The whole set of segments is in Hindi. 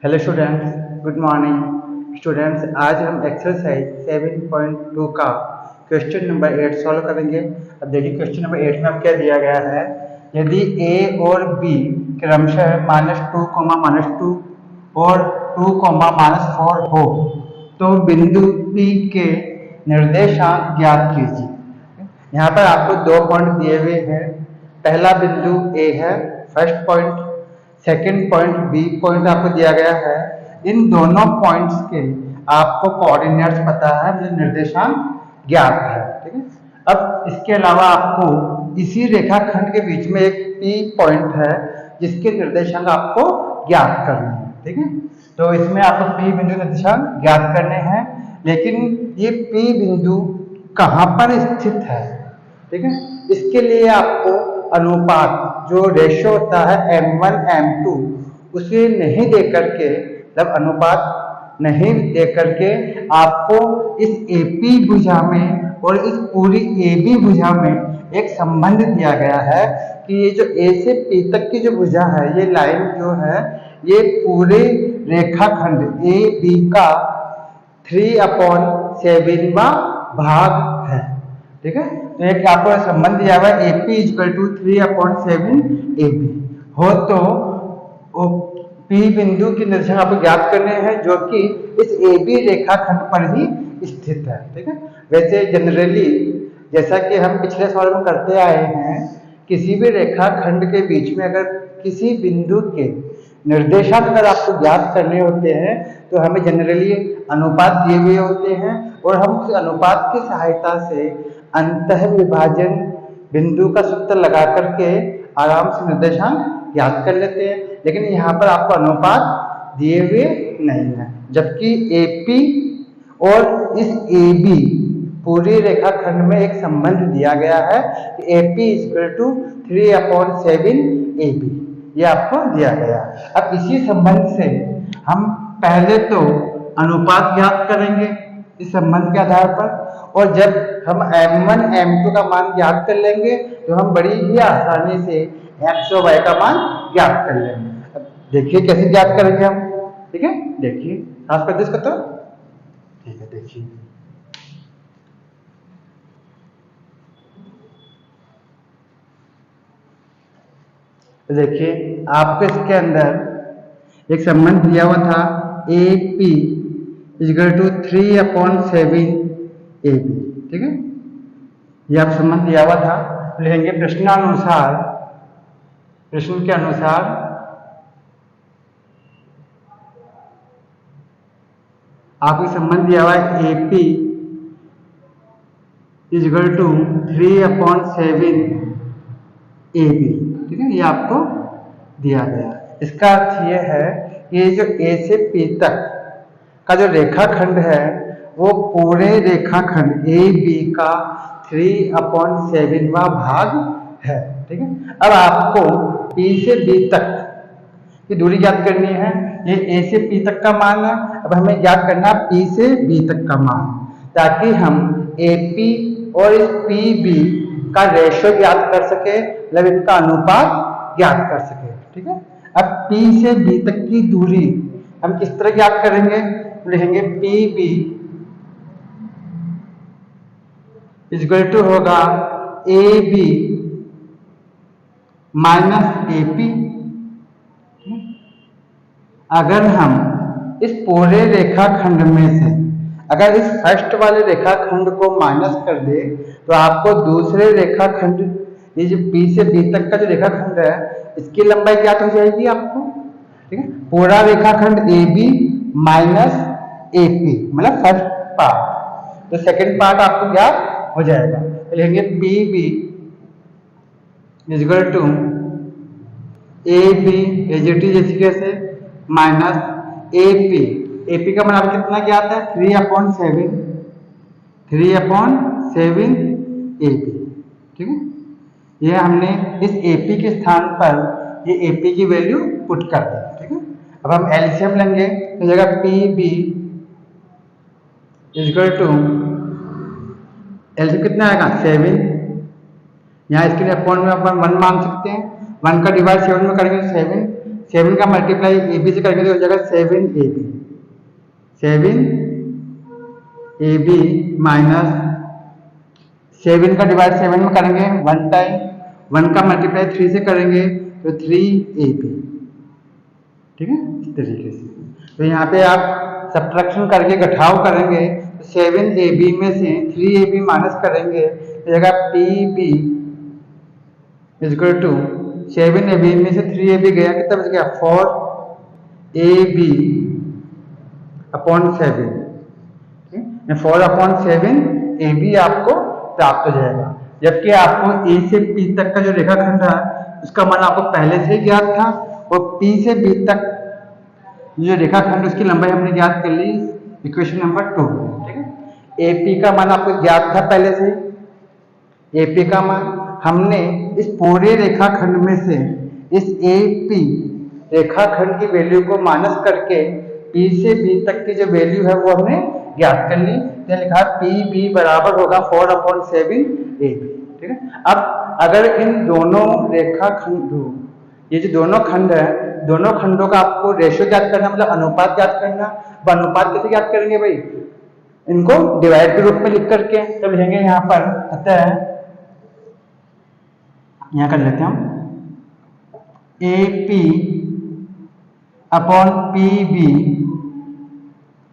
Hello students, good morning students. आज हम एक्सरसाइज 7.2 का क्वेश्चन नंबर 8 सॉल्व करेंगे। अब देखिए क्वेश्चन नंबर 8 में अब क्या दिया गया है। यदि a और b क्रमशः -2, -2 और 2, -4 हो तो बिंदु P के निर्देशांक ज्ञात कीजिए। यहाँ पर आपको 2 पॉइंट दिए हुए हैं। पहला बिंदु A है, first point. Second point B point आपको दिया गया है। इन दोनों पॉइंट्स के आपको कोऑर्डिनेट्स पता है, मतलब निर्देशांक ज्ञात है। ठीक है। अब इसके अलावा आपको इसी रेखाखंड के बीच में एक पी पॉइंट है जिसके निर्देशांक आपको ज्ञात करने हैं। ठीक है। तो इसमें आपको पी बिंदु निर्देशांक ज्ञात करने हैं, लेकिन ये पी बिंदु कहाँ पर स्थित है। ठीक है। इसके लिए आपको अनुपात जो रेशियो होता है m1 m2 उसे नहीं दे करके, मतलब अनुपात नहीं दे करके आपको इस AP भुजा में और इस पूरी AB भुजा में एक संबंध दिया गया है कि ये जो A से P तक की जो भुजा है, ये लाइन जो है, ये पूरे रेखाखंड AB का 3/7वां भाग है। ठीक है। तो एक आपको संबंध दिया हुआ है AP = 3/7 AB हो तो P बिंदु की निर्देशांक आपको ज्ञात करने हैं जो कि इस AB रेखाखंड पर ही स्थित है। ठीक है। वैसे जनरली जैसा कि हम पिछले सवाल में करते आए हैं, किसी भी रेखाखंड के बीच में अगर किसी बिंदु के निर्देशांक अगर आपको ज्ञात करने होते हैं तो हमें जनरली अनुपात दिए हुए होते हैं और हम उस अनुपात की सहायता से अंतः विभाजन बिंदु का सूत्र लगा करके आराम से निर्देशांक ज्ञात कर लेते हैं। लेकिन यहाँ पर आपको अनुपात दिए हुए नहीं है, जबकि AP और इस AB पूरी रेखाखंड में एक संबंध दिया गया है कि AP = 3/7 AB, ये आपको दिया गया। अब इसी संबंध से हम पहले तो अनुपात ज्ञात करेंगे इस संबंध के आधार पर, और जब हम m1 m2 का मान ज्ञात कर लेंगे तो हम बड़ी ही आसानी से x और y का मान ज्ञात कर लेंगे। अब देखिए कैसे ज्ञात करेंगे हम। ठीक है। देखिए खास कर इसको तो ठीक है। देखिए देखिए आपको इसके अंदर एक संबंध दिया हुआ था AP = 3/7 AB। ठीक है। ये आप संबंध दिया हुआ था, लिखेंगे प्रश्नानुसार, प्रश्न के अनुसार आपको संबंध दिया हुआ है AP = 3/7 AB। ठीक है। ये आपको दिया गया। इसका अर्थ ये है कि ये जो A से P तक का जो रेखाखंड है वो पूरे रेखाखंड AB का 3/7वां भाग है। ठीक है। अब आपको P से B तक की दूरी ज्ञात करनी है। ये A से P तक का मान है, अब हमें ज्ञात करना P से B तक का मान, ताकि हम AP और इस PB का रेशियो ज्ञात कर सके, मतलब इनका अनुपात ज्ञात कर सके। ठीक है। अब P से B तक की दूरी हम किस तरह ज्ञात करेंगे, लिखेंगे PB = होगा AB - AP। अगर हम इस पूरे रेखाखंड में से अगर इस फर्स्ट वाले रेखाखंड को माइनस कर दे तो आपको दूसरे रेखाखंड, ये जो P से B तक का जो रेखाखंड है, इसकी लंबाई ज्ञात हो जाएगी आपको। ठीक है। पूरा रेखाखंड AB - AP, मतलब फर्स्ट पार्ट, तो सेकंड पार्ट आपको ज्ञात हो जाएगा। तो लिखेंगे PB = AB जैसे कैसे -AP का मान आपको कितना ज्ञात है, 3/7 AB। ठीक है। ये हमने इस AP के स्थान पर ये AP की वैल्यू पुट कर दी। ठीक है। अब हम एलसीएम लेंगे तो जगह PB = एलसीएम कितना आएगा 7। यहाँ इसके लिए अपॉन में अपन 1 मान सकते हैं, 1 का डिवाइड 7 में करेंगे तो 7 का मल्टीप्लाई ए बी से करेंगे तो हो जाएगा 7ab, 7ab माइनस 7 का डिवाइड 7 में करेंगे 1 टाइम, 1 का मल्टीप्लाई 3 से करेंगे तो 3ab। ठीक है, इस तरीके से। तो यहाँ पे आप सब्ट्रैक्शन करके घटाव करेंगे तो 7ab में से 3ab माइनस करेंगे तो जाएगा pb इक्वल टू 7ab में से 3ab गया, कितना बच गया 4ab अपॉन 7। 4/7 ab आपको प्राप्त हो जाएगा। जबकि आपको ए से पी तक का जो रेखाखंड है उसका मान आपको पहले से ही ज्ञात था, और पी से बी तक जो रेखाखंड उसकी लंबाई हमने ज्ञात कर ली इक्वेशन नंबर 2। ठीक है, एपी का मान आपको ज्ञात था पहले से। एपी का मान हमने इस पूरे रेखाखंड में से इस एपी रेखाखंड की वैल्यू को माइनस करके पी से बी तक की जो वैल्यू है वो हमने ज्ञात कर ली। तो लिखा पी बी बराबर होगा 4/7 ए बी। ठीक है, अब अगर इन दोनों रेखाखंडों, ये जो दोनों खंड है, दोनों खंडों का आपको रेशियो ज्ञात करना, मतलब अनुपात ज्ञात करना। अब अनुपात कैसे ज्ञात करेंगे भाई, इनको डिवाइड के रूप में लिख करके तो लिखेंगे यहाँ पर, अतः यहाँ कर लेते हैं हम A P upon P B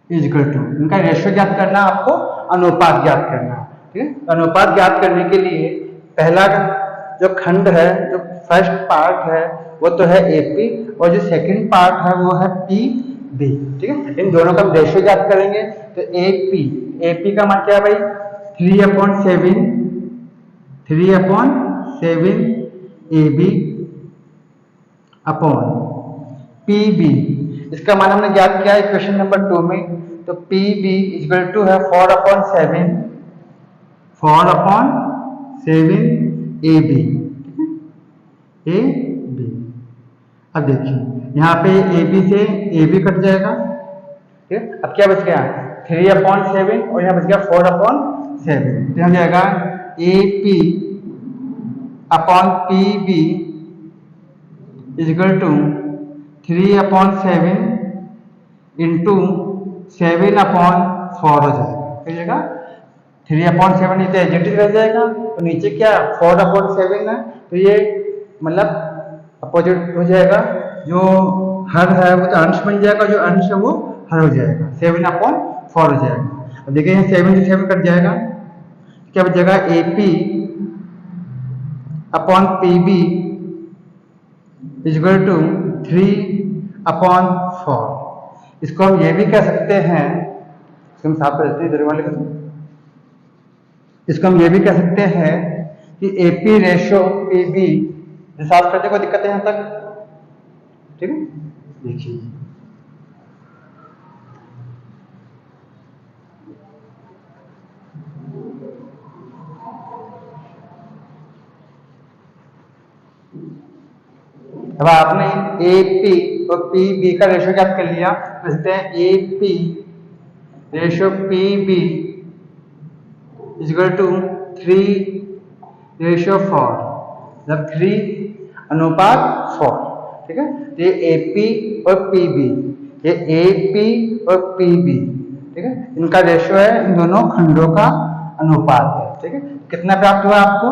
equal to, इनका रेशियो ज्ञात करना, आपको अनुपात ज्ञात करना। ठीक है, अनुपात ज्ञात करने के लिए पहला जो खंड है, जो फर्स्ट पार्ट है वो तो है एपी, और जो सेकंड पार्ट है वो है पी बी। ठीक है, इन दोनों का रेशियो ज्ञात करेंगे तो एपी, एपी का मान क्या है भाई 3/7, 3/7 A B upon P B, इसका मान हमने ज्ञात किया है क्वेश्चन नंबर 2 में। तो पी बी इक्वल टू है 4/7, 4/7 ए बी, ए बी। अब देखिए यहाँ पे ए बी से ए बी कट जाएगा। ठीक है, अब क्या बच गया 3/7 और यहाँ बच गया 4/7। तो हो जाएगा A P upon P B equal to 3/7 into 7/4 हो जाएगा। क्या जाएगा 3/7 नीचे एडजेक्टिव रह जाएगा, तो नीचे क्या 4/7 है, तो ये मतलब अपोजिट हो जाएगा। जो हर है वो तो अंश बन जाएगा, जो अंश है वो हर हो जाएगा, 7/4 हो जाएगा। अब देखिए 7 से 7 कट जाएगा, क्या बच जाएगा A P upon P B equal to 3/4। इसको हम ये भी कह सकते हैं, इसको हम साफ कर देते हैं इधर वाले को, इसको हम ये भी कह सकते हैं कि एपी रेशो पी बी, साफ करते कोई दिक्कत है यहाँ तक। ठीक है, देखिए अब आपने ए पी और पी बी का रेशियो ज्ञात कर लिया, कहते हैं A P ratio P B equal to 3/4, मतलब 3/4। ठीक है, तो ये ए पी और पी बी, ये ए पी और पी बी, ठीक है, इनका रेशियो है, इन दोनों खंडों का अनुपात है। ठीक है, कितना प्राप्त हुआ आपको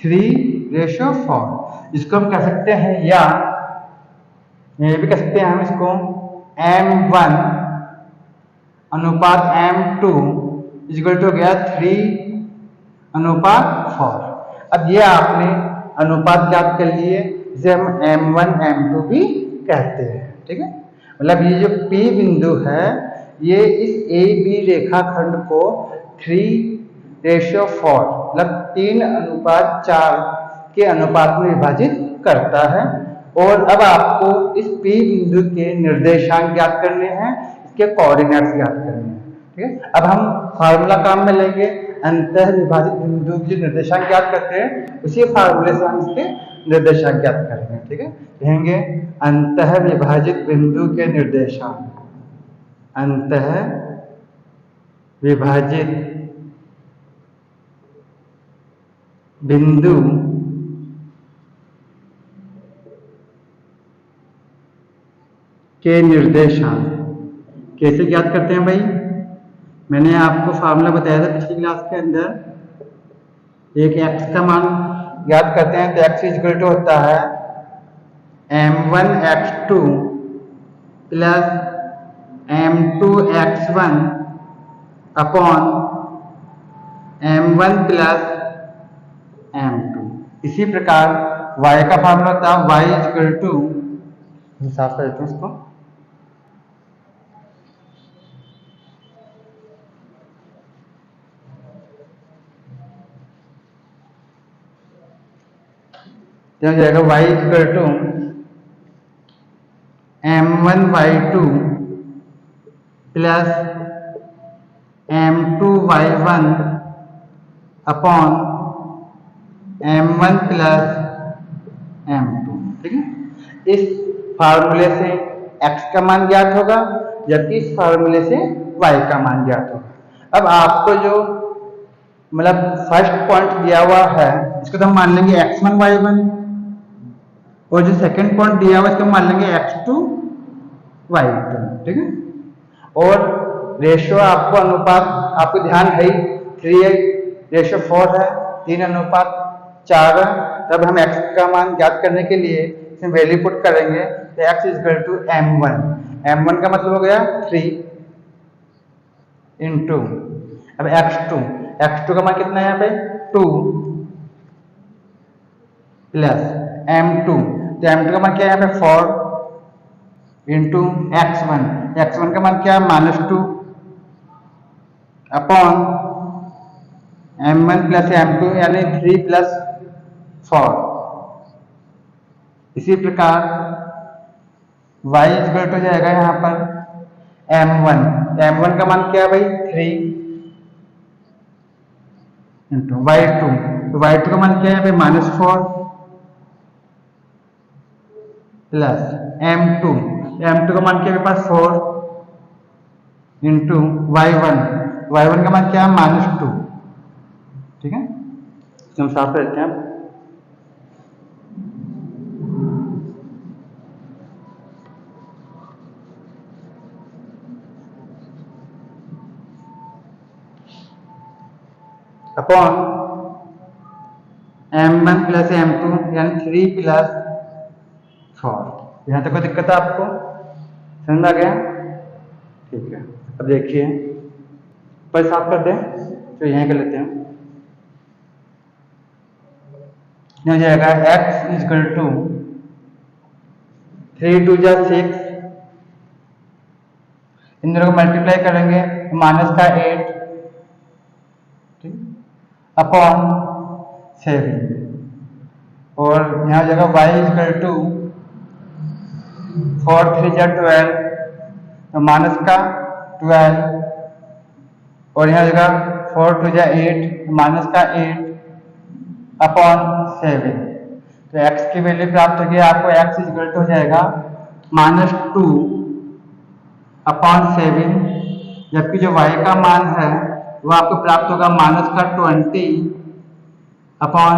3/4। इसको हम कह सकते हैं, या ये भी कह सकते हैं हम इसको M1 अनुपात M2 इक्वल टू हो गया 3/4। अब ये आपने अनुपात ज्ञात कर लिए, जिसे हम M1 M2 भी कहते हैं। ठीक है, मतलब ये जो P बिंदु है ये इस ए बी रेखाखंड को 3/4 मतलब 3/4 के अनुपात में विभाजित करता है। और अब आपको इस P बिंदु के निर्देशांक ज्ञात करने हैं, इसके कोऑर्डिनेट्स ज्ञात करने हैं। ठीक है, अब हम फार्मूला काम में लेंगे, अंतः विभाजित बिंदु के निर्देशांक ज्ञात करते हैं, उसी फार्मूले से हम इसके निर्देशांक ज्ञात करेंगे। ठीक है, कहेंगे अंतः विभाजित बिंदु के निर्देशांक, अंतः विभाजित बिंदु के निर्देशांक कैसे ज्ञात करते हैं भाई? मैंने आपको फार्मूला बताया था पिछली क्लास के अंदर। एक x का मान ज्ञात करते हैं तो x इक्वल टू होता है m1x2 plus m2x1 upon m1 plus m2। इसी प्रकार y का फार्मूला होता है y इक्वल टू, साफ कर देते हैं इसको, हो जाएगा y equal to m1y2 plus m2y1 upon m1 plus m2। ठीक है, इस फार्मूले से x का मान ज्ञात होगा, जबकि इस फार्मूले से y का मान ज्ञात होगा। अब आपको जो मतलब फर्स्ट पॉइंट दिया हुआ है इसको तो हम मान लेंगे x1 y1, और जो सेकंड पॉइंट दिया हुआ है इसको मान लेंगे x2 y2। ठीक है, और रेशियो आपको अनुपात आपको ध्यान है ही 3:4 है, 3:4 है। तब हम x का मान ज्ञात करने के लिए इसमें वैल्यू पुट करेंगे तो x equal to m1। m1 का मतलब हो गया 3 इंटू, अब x2 का मान कितना है यहाँ पे 2 प्लस m2, तो m2 का मान क्या है यहाँ पे 4 इंटू x1 का मान क्या है -2 अपॉन m1 प्लस m2 यानी 3 प्लस 4। इसी प्रकार y इक्वल टू जाएगा यहाँ पर m1 का मान क्या है भाई 3 इंटू y2, तो y2 का मान क्या है यहाँ पे -4 प्लस m2 का मान क्या है मेरे पास 4 इंटू y1 का मान क्या है -2। ठीक है, हम साफ करते हैं। अपॉन m1 प्लस m2 यानी 3 प्लस 4। यहाँ तक कोई दिक्कत है आपको? समझ आ गया? ठीक है, अब देखिए पर साफ कर दें तो यहीं कर लेते हैं। हो जाएगा x इक्वल टू 3 2 जा 6, इन दोनों को मल्टीप्लाई करेंगे माइनस का 8 अपॉन 7, और यहाँ जगह y इक्वल टू 4 3 जा 12, तो माइनस का 12, और यहाँ जगह 4 2 जा 8, माइनस का 8 अपॉन 7। तो x की वैल्यू प्राप्त होगी आपको, x इक्वल टू हो जाएगा -2 अपॉन 7, जबकि जो y का मान है वो आपको प्राप्त होगा माइनस का 20 अपॉन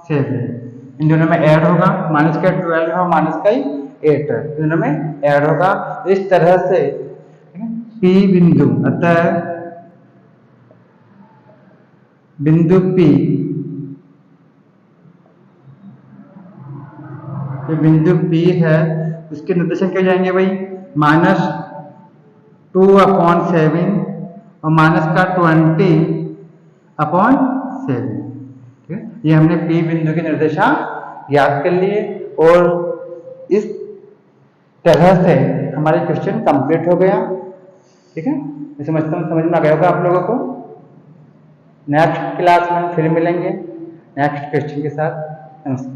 7। इन दोनों में ऐड होगा, माइनस का 12 है और माइनस का 8 है, दोनों में ऐड होगा। इस तरह से P बिंदु, अतः बिंदु P, जो बिंदु P है उसके निर्देशांक क्या जाएंगे भाई -2 अपॉन 7 और माइनस का 20 अपॉन 7। ठीक है, ये हमने P बिंदु के निर्देशांक याद कर लिए, और इस तरह से हमारे क्वेश्चन कंप्लीट हो गया। ठीक है, मैं समझता हूँ समझ में आ गया होगा आप लोगों को। नेक्स्ट क्लास में फिर मिलेंगे नेक्स्ट क्वेश्चन के साथ। नमस्कार।